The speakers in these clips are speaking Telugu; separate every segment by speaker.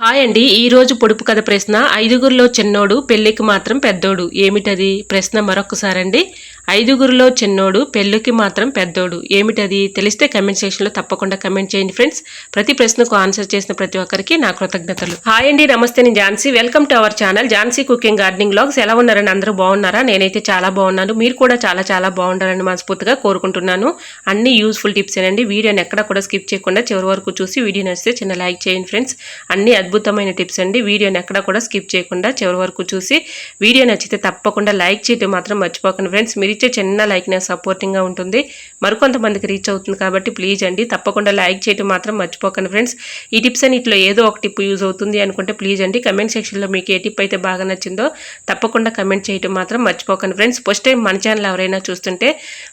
Speaker 1: హాయ్ అండి. ఈరోజు పొడుపు కథ ప్రశ్న. ఐదుగురిలో చిన్నోడు పెళ్ళికి మాత్రం పెద్దోడు. ఏమిటది? ప్రశ్న మరొకసారండి. ఐదుగురిలో చిన్నోడు పెళ్ళికి మాత్రం పెద్దోడు. ఏమిటది? తెలిస్తే కమెంట్ సెక్షన్లో తప్పకుండా కమెంట్ చేయండి ఫ్రెండ్స్. ప్రతి ప్రశ్నకు ఆన్సర్ చేసిన ప్రతి ఒక్కరికి నా కృతజ్ఞతలు. హాయ్ అండి, నమస్తే. నేను Jhansi. Welcome to our channel Jhansi cooking gardening vlogs. ఎలా ఉన్నారని అందరూ బాగున్నారా? నేనైతే చాలా బాగున్నాను. మీరు కూడా చాలా చాలా బాగుండాలని మనస్ఫూర్తిగా కోరుకుంటున్నాను. అన్ని యూస్ఫుల్ టిప్స్ ఏనండి. వీడియోని ఎక్కడ కూడా స్కిప్ చేయకుండా చివరి వరకు చూసి వీడియో నచ్చితే చిన్న లైక్ చేయండి ఫ్రెండ్స్. అన్ని అద్భుతమైన టిప్స్ అండి. వీడియోని ఎక్కడ కూడా స్కిప్ చేయకుండా చివరి వరకు చూసి వీడియో నచ్చితే తప్పకుండా లైక్ చేయడం మాత్రం మర్చిపోకండి ఫ్రెండ్స్. మీరు ఇచ్చే చిన్న లైక్ నాకు సపోర్టింగ్గా ఉంటుంది, మరికొంతమందికి రీచ్ అవుతుంది కాబట్టి ప్లీజ్ అండి తప్పకుండా లైక్ చేయడం మాత్రం మర్చిపోకండి ఫ్రెండ్స్. ఈ టిప్స్ అన్నిటిలో ఏదో ఒక టిప్ యూజ్ అవుతుంది అనుకుంటే ప్లీజ్ అండి కమెంట్ సెక్షన్లో మీకు ఏ టిప్ అయితే బాగా నచ్చిందో తప్పకుండా కమెంట్ చేయడం మాత్రం మర్చిపోకండి ఫ్రెండ్స్. ఫస్ట్ టైం మన ఛానల్ ఎవరైనా చూస్తుంటే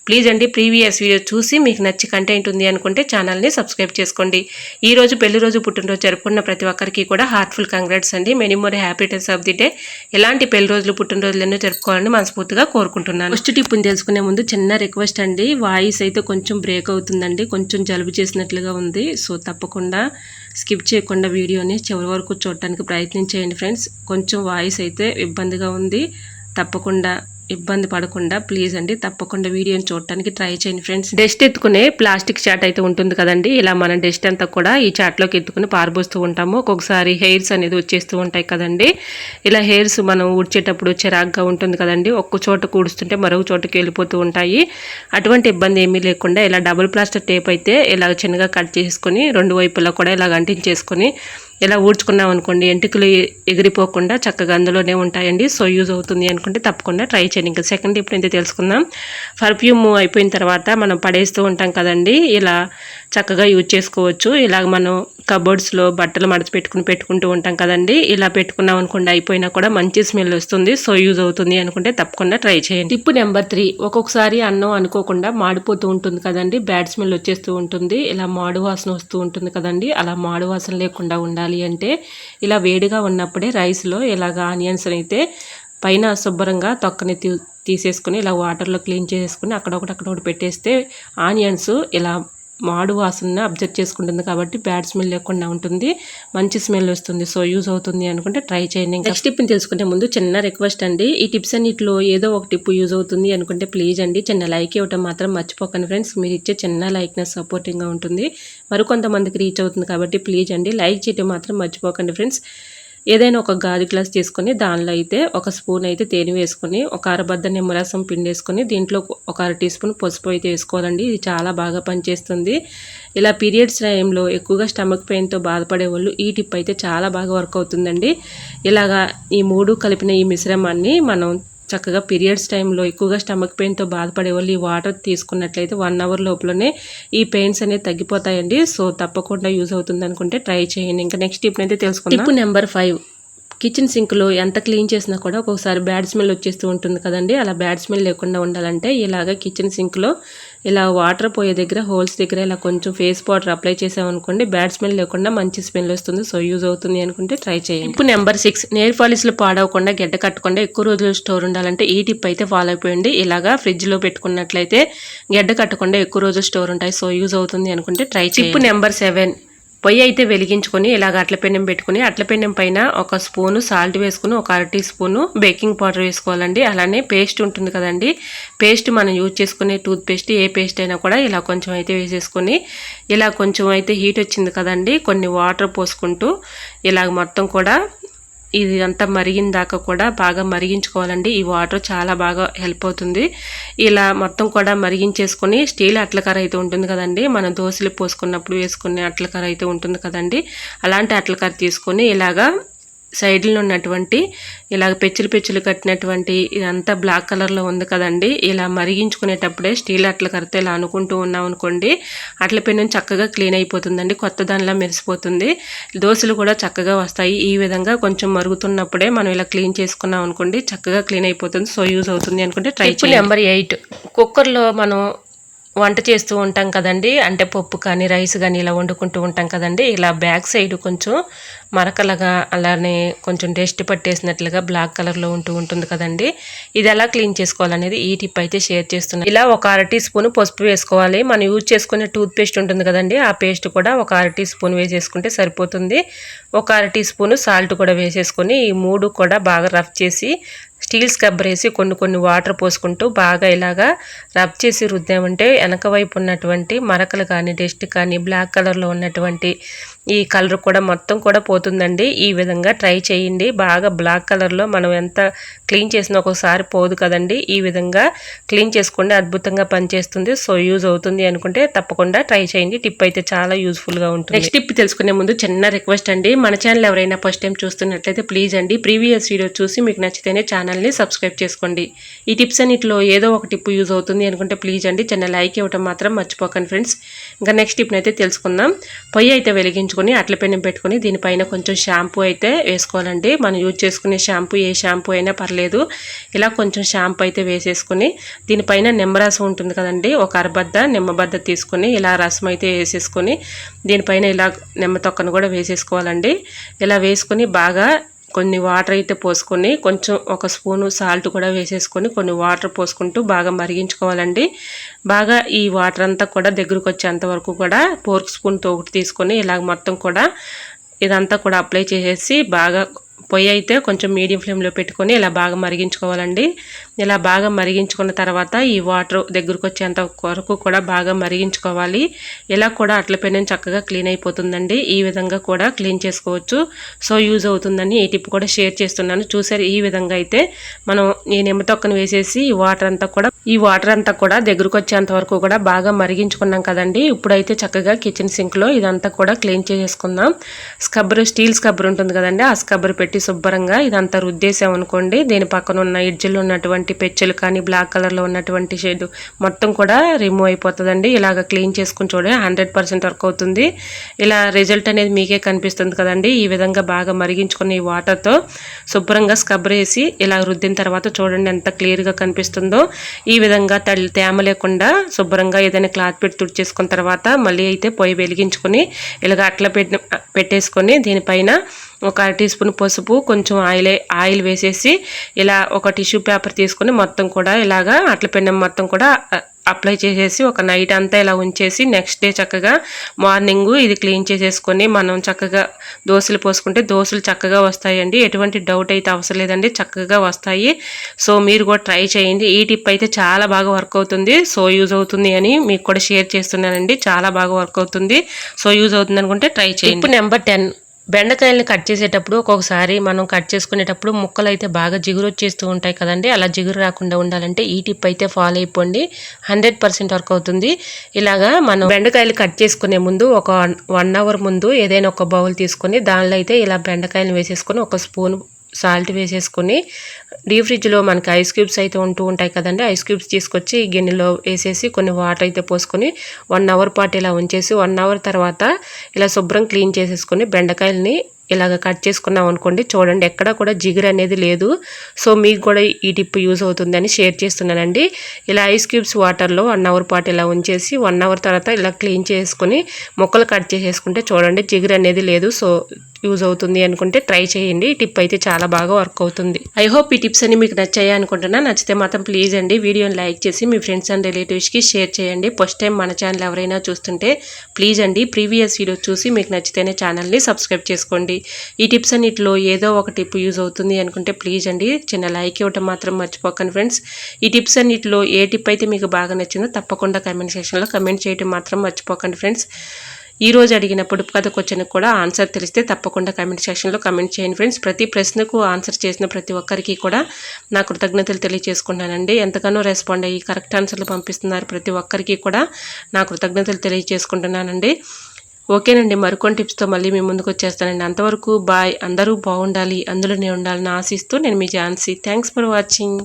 Speaker 1: ప్లీజ్ అండి ప్రీవియస్ వీడియో చూసి మీకు నచ్చి కంటెంట్ ఉంది అనుకుంటే ఛానల్ని సబ్స్క్రైబ్ చేసుకోండి. ఈ రోజు పెళ్లి రోజు పుట్టినరోజు జరుపుకున్న ప్రతి ఒక్కరికి కూడా హార్ట్ఫుల్ కంగ్రాట్స్ అండి. Many more happy returns of the day. ఎలాంటి పెళ్లి రోజులు పుట్టినరోజులన్నీ జరుపుకోవాలని మనస్ఫూర్తిగా కోరుకుంటున్నాను. ఫస్ట్ టిప్ని తెలుసుకునే ముందు చిన్న రిక్వెస్ట్ అండి. వాయిస్ అయితే కొంచెం బ్రేక్ అవుతుందండి, కొంచెం జలుబు చేసినట్లుగా ఉంది. సో తప్పకుండా స్కిప్ చేయకుండా వీడియోని చివరి వరకు చూడటానికి ప్రయత్నించేయండి ఫ్రెండ్స్. కొంచెం వాయిస్ అయితే ఇబ్బందిగా ఉంది, తప్పకుండా ఇబ్బంది పడకుండా ప్లీజ్ అండి తప్పకుండా వీడియోని చూడటానికి ట్రై చేయండి ఫ్రెండ్స్. డస్ట్ ఎత్తుకునే ప్లాస్టిక్ చాట్ అయితే ఉంటుంది కదండి, ఇలా మన డస్ట్ అంతా కూడా ఈ చాట్లోకి ఎత్తుకుని పారబోస్తూ ఉంటాము. ఒక్కొక్కసారి హెయిర్స్ అనేది వచ్చేస్తూ ఉంటాయి కదండి. ఇలా హెయిర్స్ మనం ఊడ్చేటప్పుడు చిరాగ్గా ఉంటుంది కదండి, ఒక్క చోట కూడుస్తుంటే మరొక చోటకి వెళ్ళిపోతూ ఉంటాయి. అటువంటి ఇబ్బంది ఏమీ లేకుండా ఇలా డబుల్ ప్లాస్టర్ టేప్ అయితే ఇలా చిన్నగా కట్ చేసుకొని రెండు వైపులా కూడా ఇలా అంటించేసుకొని ఇలా ఊడ్చుకున్నాం అనుకోండి ఎంటికలు ఎగిరిపోకుండా చక్కగా అందులోనే ఉంటాయండి. సో యూజ్ అవుతుంది అనుకుంటే తప్పకుండా ట్రై చేయండి. ఇంకా సెకండ్ టిప్ అయితే తెలుసుకుందాం. పర్ఫ్యూమ్ అయిపోయిన తర్వాత మనం పడేస్తూ ఉంటాం కదండి, ఇలా చక్కగా యూజ్ చేసుకోవచ్చు. ఇలా మనం కబోర్డ్స్లో బట్టలు పెట్టుకుంటూ ఉంటాం కదండి, ఇలా పెట్టుకున్నాం అనుకోండి అయిపోయినా కూడా మంచి స్మెల్ వస్తుంది. సో యూజ్ అవుతుంది అనుకుంటే తప్పకుండా ట్రై చేయండి. Tip number 3. ఒక్కొక్కసారి అన్నం అనుకోకుండా మాడిపోతూ ఉంటుంది కదండి, బ్యాడ్ స్మెల్ వచ్చేస్తూ ఉంటుంది, ఇలా మాడు వాసన వస్తూ ఉంటుంది కదండి. అలా మాడు వాసన లేకుండా ఉండాలి అంటే ఇలా వేడిగా ఉన్నప్పుడే రైస్లో ఇలాగ ఆనియన్స్ అయితే పైన శుభ్రంగా తొక్కని తీసేసుకుని ఇలా వాటర్లో క్లీన్ చేసుకుని అక్కడొకటి పెట్టేస్తే ఆనియన్స్ ఇలా మాడు వాసన అబ్జర్వ్ చేసుకుంటుంది కాబట్టి బ్యాడ్ స్మెల్ లేకుండా ఉంటుంది, మంచి స్మెల్ వస్తుంది. సో యూజ్ అవుతుంది అనుకుంటే ట్రై చేయండి. నెక్స్ట్ టిప్ని తెలుసుకుంటే ముందు చిన్న రిక్వెస్ట్ అండి. ఈ టిప్స్ అన్నిటిలో ఏదో ఒక టిప్ యూజ్ అవుతుంది అనుకుంటే ప్లీజ్ అండి చిన్న లైక్ ఇవ్వటం మాత్రం మర్చిపోకండి ఫ్రెండ్స్. మీరు ఇచ్చే చిన్న లైక్ నాకు సపోర్టింగ్గా ఉంటుంది, మరికొంతమందికి రీచ్ అవుతుంది కాబట్టి ప్లీజ్ అండి లైక్ చేయటం మాత్రం మర్చిపోకండి ఫ్రెండ్స్. ఏదైనా ఒక గాజు గ్లాస్ తీసుకొని దానిలో అయితే ఒక స్పూన్ అయితే తేనె వేసుకొని ఒక అరబద్ద నిమ్మరసం పిండేసుకొని దీంట్లో ఒక 1 టీ స్పూన్ పసుపు అయితే వేసుకోవాలండి. ఇది చాలా బాగా పనిచేస్తుంది. ఇలా పీరియడ్స్ టైంలో ఎక్కువగా స్టమక్ పెయిన్తో బాధపడే వాళ్ళు ఈ టిప్ అయితే చాలా బాగా వర్క్ అవుతుందండి. ఇలాగా ఈ 3 కలిపిన ఈ మిశ్రమాన్ని మనం చక్కగా పీరియడ్స్ టైంలో ఎక్కువగా స్టమక్ పెయిన్తో బాధపడే వాళ్ళు ఈ వాటర్ తీసుకున్నట్లయితే 1 అవర్ లోపలనే ఈ పెయిన్స్ అనేది తగ్గిపోతాయండి. సో తప్పకుండా యూజ్ అవుతుంది అనుకుంటే ట్రై చేయండి. ఇంకా నెక్స్ట్ టిప్ అయితే తెలుసుకుందాం. Tip number 5. కిచెన్ సింక్లో ఎంత క్లీన్ చేసినా కూడా ఒక్కొక్కసారి బ్యాడ్ స్మెల్ వచ్చేస్తూ ఉంటుంది కదండి. అలా బ్యాడ్ స్మెల్ లేకుండా ఉండాలంటే ఇలాగ కిచెన్ సింక్లో ఇలా వాటర్ పోయే దగ్గర హోల్స్ దగ్గర ఇలా కొంచెం ఫేస్ పౌడర్ అప్లై చేసామనుకోండి బ్యాడ్ స్మెల్ లేకుండా మంచి స్మెల్ వస్తుంది. సో యూజ్ అవుతుంది అనుకుంటే ట్రై చేయండి. Tip number 6. నెయిల్ పాలిష్లు పాడవకుండా గడ్డ కట్టకుండా ఎక్కువ రోజులు స్టోర్ ఉండాలంటే ఈ టిప్ అయితే ఫాలో అయిపోయింది. ఇలాగా ఫ్రిడ్జ్లో పెట్టుకున్నట్లయితే గడ్డ కట్టకుండా ఎక్కువ రోజులు స్టోర్ ఉంటాయి. సో యూజ్ అవుతుంది అనుకుంటే ట్రై చేయండి. Tip number 7. పొయ్యి అయితే వెలిగించుకొని ఇలాగ అట్ల పెన్నం పెట్టుకుని అట్ల పెన్నం పైన ఒక స్పూను సాల్ట్ వేసుకుని ఒక 1 టీ స్పూను బేకింగ్ పౌడర్ వేసుకోవాలండి. అలానే పేస్ట్ ఉంటుంది కదండి, పేస్ట్ మనం యూజ్ చేసుకునే టూత్ పేస్ట్ ఏ పేస్ట్ అయినా కూడా ఇలా కొంచెం అయితే వేసేసుకొని ఇలా కొంచెం అయితే హీట్ వచ్చింది కదండి, కొన్ని వాటర్ పోసుకుంటూ ఇలాగ మొత్తం కూడా ఇది అంతా మరిగిన దాకా కూడా బాగా మరిగించుకోవాలండి. ఈ వాటర్ చాలా బాగా హెల్ప్ అవుతుంది. ఇలా మొత్తం కూడా మరిగించేసుకొని స్టీల్ అట్లకర అయితే ఉంటుంది కదండి, మనం దోశలు పోసుకున్నప్పుడు వేసుకునే అట్లకర అయితే ఉంటుంది కదండి, అలాంటి అట్లకర తీసుకొని ఇలాగా సైడ్లో ఉన్నటువంటి ఇలాగ పెచ్చులు కట్టినటువంటి ఇదంతా బ్లాక్ కలర్లో ఉంది కదండి, ఇలా మరిగించుకునేటప్పుడే స్టీల్ అట్లకరతో ఇలా అనుకుంటూ ఉన్నాం అనుకోండి అట్ల పెన్ను చక్కగా క్లీన్ అయిపోతుందండి, కొత్త దానిలా మెరిసిపోతుంది. దోశలు కూడా చక్కగా వస్తాయి. ఈ విధంగా కొంచెం మరుగుతున్నప్పుడే మనం ఇలా క్లీన్ చేసుకున్నాం అనుకోండి చక్కగా క్లీన్ అయిపోతుంది. సో యూజ్ అవుతుంది అనుకుంటే ట్రై చేయండి. నెంబర్ 8. కుక్కర్లో మనం వంట చేస్తూ ఉంటాం కదండి, అంటే పప్పు కానీ రైస్ కానీ ఇలా వండుకుంటూ ఉంటాం కదండి. ఇలా బ్యాక్ సైడ్ కొంచెం మరకలుగా అలానే కొంచెం డస్ట్ పట్టేసినట్లుగా బ్లాక్ కలర్లో ఉంటుంది కదండి. ఇది ఎలా క్లీన్ చేసుకోవాలనేది ఈ టిప్ అయితే షేర్ చేస్తున్నాను. ఇలా ఒక 1/2 టీ స్పూన్ పసుపు వేసుకోవాలి. మనం యూజ్ చేసుకునే టూత్ పేస్ట్ ఉంటుంది కదండి, ఆ పేస్ట్ కూడా ఒక 1/2 టీ స్పూన్ వేసేసుకుంటే సరిపోతుంది. ఒక 1/2 టీ స్పూన్ సాల్ట్ కూడా వేసేసుకొని ఈ 3 కూడా బాగా రఫ్ చేసి స్టీల్ స్క్రబ్బర్ వేసి కొన్ని వాటర్ పోసుకుంటూ బాగా ఇలాగా రబ్ చేసి రుద్దామంటే వెనక వైపు ఉన్నటువంటి మరకలు కానీ డస్ట్ కానీ బ్లాక్ కలర్లో ఉన్నటువంటి ఈ కలర్ కూడా మొత్తం కూడా పోతుందండి. ఈ విధంగా ట్రై చేయండి. బాగా బ్లాక్ కలర్లో మనం ఎంత క్లీన్ చేసినా ఒక్కొక్కసారి పోదు కదండి. ఈ విధంగా క్లీన్ చేసుకోండి, అద్భుతంగా పనిచేస్తుంది. సో యూజ్ అవుతుంది అనుకుంటే తప్పకుండా ట్రై చేయండి. టిప్ అయితే చాలా యూజ్ఫుల్గా ఉంటుంది. నెక్స్ట్ టిప్ తెలుసుకునే ముందు చిన్న రిక్వెస్ట్ అండి, మన ఛానల్ ఎవరైనా ఫస్ట్ టైం చూస్తున్నట్లయితే ప్లీజ్ అండి ప్రీవియస్ వీడియో చూసి మీకు నచ్చితేనే ఛానల్ని సబ్స్క్రైబ్ చేసుకోండి. ఈ టిప్స్ అన్నిటిలో ఏదో ఒక టిప్ యూజ్ అవుతుంది అనుకుంటే ప్లీజ్ అండి చిన్న లైక్ ఇవ్వడం మాత్రం మర్చిపోకండి ఫ్రెండ్స్. ఇంకా నెక్స్ట్ టిప్ని అయితే తెలుసుకుందాం. పొయ్యి అయితే వెలిగించుకొని అట్ల పెనం పెట్టుకొని దీనిపైన కొంచెం షాంపూ అయితే వేసుకోవాలండి. మనం యూజ్ చేసుకునే షాంపూ ఏ షాంపూ అయినా పర్లేదు. ఇలా కొంచెం షాంపూ అయితే వేసేసుకొని దీనిపైన నిమ్మరసం ఉంటుంది కదండి, ఒక అరబద్ద నిమ్మబద్ద తీసుకొని ఇలా రసం అయితే వేసేసుకొని దీనిపైన ఇలా నిమ్మ తొక్కను కూడా వేసేసుకోవాలండి. ఇలా వేసుకొని బాగా కొన్ని వాటర్ అయితే పోసుకొని కొంచెం ఒక స్పూను సాల్ట్ కూడా వేసేసుకొని కొన్ని వాటర్ పోసుకుంటూ బాగా మరిగించుకోవాలండి. బాగా ఈ వాటర్ అంతా కూడా దగ్గరకు వచ్చేంత వరకు కూడా ఫోర్క్ స్పూన్తో ఒకటి తీసుకొని ఇలాగ మొత్తం కూడా ఇదంతా కూడా అప్లై చేసేసి బాగా పొయ్యి అయితే కొంచెం మీడియం ఫ్లేమ్లో పెట్టుకొని ఇలా బాగా మరిగించుకోవాలండి. ఇలా బాగా మరిగించుకున్న తర్వాత ఈ వాటర్ దగ్గరకు వచ్చేంత వరకు కూడా బాగా మరిగించుకోవాలి. ఇలా కూడా అట్ల పెనం చక్కగా క్లీన్ అయిపోతుందండి. ఈ విధంగా కూడా క్లీన్ చేసుకోవచ్చు. సో యూజ్ అవుతుందని ఈ టిప్ కూడా షేర్ చేస్తున్నాను. చూసారు, ఈ విధంగా అయితే మనం ఈ నిమ్మ తొక్కను వేసేసి ఈ వాటర్ అంతా కూడా దగ్గరకు వచ్చేంత వరకు కూడా బాగా మరిగించుకున్నాం కదండి. ఇప్పుడైతే చక్కగా కిచెన్ సింక్లో ఇదంతా కూడా క్లీన్ చేసేసుకుందాం. స్టీల్ స్క్రబ్బర్ ఉంటుంది కదండి, ఆ స్క్రబ్బర్ పెట్టి శుభ్రంగా ఇదంతా రుద్దేసామనుకోండి, దీని పక్కన ఉన్న ఎడ్జ్లో ఉన్నటువంటి పెచ్చులు కానీ బ్లాక్ కలర్లో ఉన్నటువంటి షేడ్ మొత్తం కూడా రిమూవ్ అయిపోతుందండి. ఇలాగ క్లీన్ చేసుకుని చూడండి, 100% వర్క్ అవుతుంది. ఇలా రిజల్ట్ అనేది మీకే కనిపిస్తుంది కదండి. ఈ విధంగా బాగా మరిగించుకుని ఈ వాటర్తో శుభ్రంగా స్క్రబ్బర్ వేసి ఇలా రుద్దిన తర్వాత చూడండి ఎంత క్లియర్గా కనిపిస్తుందో. ఈ విధంగా తేమ లేకుండా శుభ్రంగా ఏదైనా క్లాత్ పెట్టి తుడిచేసుకున్న తర్వాత మళ్ళీ అయితే పొయ్యి వెలిగించుకొని ఇలాగ అట్లా పెట్టేసుకొని దీనిపైన ఒక 1 టీ స్పూన్ పసుపు కొంచెం ఆయిల్ వేసేసి ఇలా ఒక టిష్యూ పేపర్ తీసుకొని మొత్తం కూడా ఇలాగా అట్ల పెనం మొత్తం కూడా అప్లై చేసేసి ఒక నైట్ అంతా ఇలా ఉంచేసి నెక్స్ట్ డే చక్కగా మార్నింగ్ ఇది క్లీన్ చేసేసుకొని మనం చక్కగా దోశలు పోసుకుంటే దోశలు చక్కగా వస్తాయండి. ఎటువంటి డౌట్ అయితే అవసరం లేదండి, చక్కగా వస్తాయి. సో మీరు కూడా ట్రై చేయండి. ఈ టిప్ అయితే చాలా బాగా వర్క్ అవుతుంది. సో యూజ్ అవుతుంది అని మీకు కూడా షేర్ చేస్తున్నానండి. చాలా బాగా వర్క్ అవుతుంది. సో యూజ్ అవుతుంది అనుకుంటే ట్రై చేయండి. టిప్ నెంబర్ 10, బెండకాయలని కట్ చేసేటప్పుడు ఒక్కొక్కసారి మనం కట్ చేసుకునేటప్పుడు ముక్కలు అయితే బాగా జిగురు వచ్చేస్తూ ఉంటాయి కదండి. అలా జిగురు రాకుండా ఉండాలంటే ఈ టిప్ అయితే ఫాలో అయిపోండి, 100% వర్క్ అవుతుంది. ఇలాగా మనం బెండకాయలు కట్ చేసుకునే ముందు ఒక 1 అవర్ ముందు ఏదైనా ఒక బౌల్ తీసుకొని దానిలో అయితే ఇలా బెండకాయలు వేసేసుకొని ఒక స్పూన్ సాల్ట్ వేసేసుకొని డీప్ ఫ్రిడ్జ్లో మనకి ఐస్ క్యూబ్స్ అయితే ఉంటాయి కదండి, ఐస్ క్యూబ్స్ తీసుకొచ్చి గిన్నెలో వేసేసి కొన్ని వాటర్ అయితే పోసుకొని 1 అవర్ పాటు ఇలా ఉంచేసి 1 అవర్ తర్వాత ఇలా శుభ్రం క్లీన్ చేసేసుకొని బెండకాయలని ఇలాగ కట్ చేసుకున్నాం అనుకోండి, చూడండి ఎక్కడ కూడా జిగురు అనేది లేదు. సో మీకు కూడా ఈ టిప్ యూజ్ అవుతుందని షేర్ చేస్తున్నానండి. ఇలా ఐస్ క్యూబ్స్ వాటర్లో 1 అవర్ పాటు ఇలా ఉంచేసి 1 అవర్ తర్వాత ఇలా క్లీన్ చేసుకొని ముక్కలు కట్ చేసేసుకుంటే చూడండి జిగురు అనేది లేదు. సో యూజ్ అవుతుంది అనుకుంటే ట్రై చేయండి. ఈ టిప్ అయితే చాలా బాగా వర్క్ అవుతుంది. ఐ హోప్ ఈ టిప్స్ అన్ని మీకు నచ్చాయి అనుకుంటున్నా. నచ్చితే మాత్రం ప్లీజ్ అండి వీడియోని లైక్ చేసి మీ ఫ్రెండ్స్ అండ్ రిలేటివ్స్కి షేర్ చేయండి. ఫస్ట్ టైం మన ఛానల్ ఎవరైనా చూస్తుంటే ప్లీజ్ అండి ప్రీవియస్ వీడియో చూసి మీకు నచ్చితేనే ఛానల్ని సబ్స్క్రైబ్ చేసుకోండి. ఈ టిప్స్ అన్నిటిలో ఏదో ఒక టిప్ యూజ్ అవుతుంది అనుకుంటే ప్లీజ్ అండి చిన్న లైక్ ఇవ్వటం మాత్రం మర్చిపోకండి ఫ్రెండ్స్. ఈ టిప్స్ అన్నిటిలో ఏ టిప్ అయితే మీకు బాగా నచ్చిందో తప్పకుండా కమెంట్ సెక్షన్లో కమెంట్ చేయడం మాత్రం మర్చిపోకండి ఫ్రెండ్స్. ఈ రోజు అడిగిన పొడుపు కథ క్వశ్చన్ కూడా ఆన్సర్ తెలిస్తే తప్పకుండా కమెంట్ సెక్షన్లో కమెంట్ చేయండి ఫ్రెండ్స్. ప్రతి ప్రశ్నకు ఆన్సర్ చేసిన ప్రతి ఒక్కరికి కూడా నా కృతజ్ఞతలు తెలియజేసుకుంటానండి. ఎంతగానో రెస్పాండ్ అయ్యి కరెక్ట్ ఆన్సర్లు పంపిస్తున్నారు ప్రతి ఒక్కరికి కూడా నా కృతజ్ఞతలు తెలియజేసుకుంటున్నానండి. ఓకేనండి, మరికొన్ని టిప్స్తో మళ్ళీ మీ ముందుకు వచ్చేస్తానండి. అంతవరకు బాయ్. అందరూ బాగుండాలి, అందులోనే ఉండాలని ఆశిస్తూ నేను మీ ఝాన్సీ. Thanks for watching.